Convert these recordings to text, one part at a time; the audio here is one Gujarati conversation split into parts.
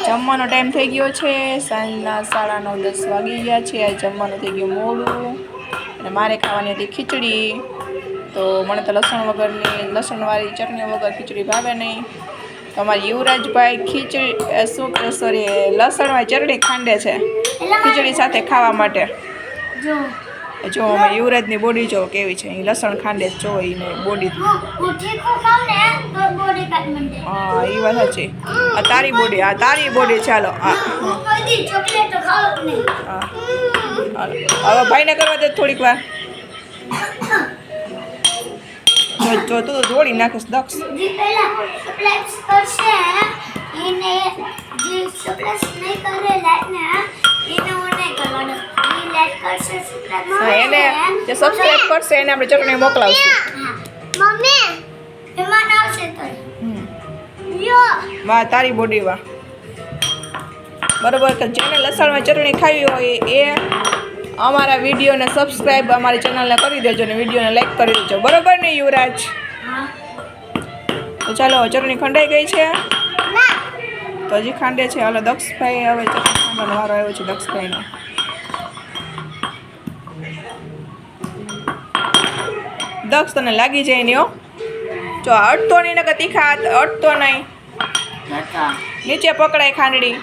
જમવાનો ટાઈમ થઈ ગયો છે, સાંજના 9:30-10 વાગી ગયા છે. આ જમવાનું થઈ ગયું મોડું અને મારે ખાવાની હતી ખીચડી. તો મને તો લસણવાળી ચટણી વગર ખીચડી ભાવે નહીં. તો અમારા યુવરાજભાઈ લસણવાળી ચટણી ખાંડે છે ખીચડી સાથે ખાવા માટે. જો અમે યુવરાજની બોડી જો કેવી છે, અહીં લસણ ખાંડે જો એને બોડી. હા એ વાત સાચી. આ તારી બોડી, આ તારી બોડી. ચાલો હવે ભાઈને કરવા દે થોડીક વાર. જો તું તો જોડી નાખીશ દક્ષ. એને જે સબસ્ક્રાઇબ કરશે એને આપણે ચટણી મોકલાવશું. વાહ તારી બોડી વાહ. બરોબર. કે જેને લસણમાં ચટણી ખાવી હોય એ અમારા વિડીયોને સબસ્ક્રાઇબ અમારી ચેનલને કરી દેજો અને વિડીયોને લાઈક કરી દેજો. બરોબર ને યુવરાજ? તો ચાલો ચટણી ખંડાઈ ગઈ છે તો હજી ખાંડે છે. હાલો દક્ષભાઈ હવે ચટણી ખાંડવાનો વારો આવ્યો છે દક્ષભાઈનો. દક્ષ તને લાગી જાય નહીં હો. જો અડતો નહીં ને કે તીખા અડતો નહીં. નીચે પકડાય ખાંડડી.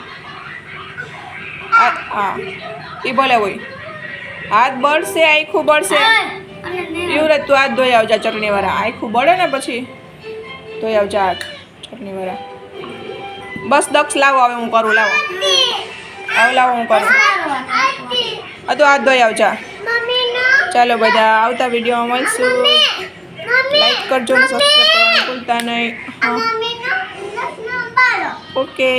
હા એ ભલે હોય. હાથ બળશે, આખું બળશે. યુવરાજ તું હાથ ધોઈ આવજા ચટણી વાળા. આખું બળે ને પછી ધોઈ આવજા હાથ ચટણી વાળા. બસ દક્ષ લાવો હવે હું કરું. લાવો હવે લાવો હું કરું. તો હાથ ધોઈ આવજા. ચાલો બધા આવતા વિડીયોમાં મળશું. લાઈક કરજો ને સબસ્ક્રાઈબ કરવાનું ભૂલતા નહીં. ઓકે.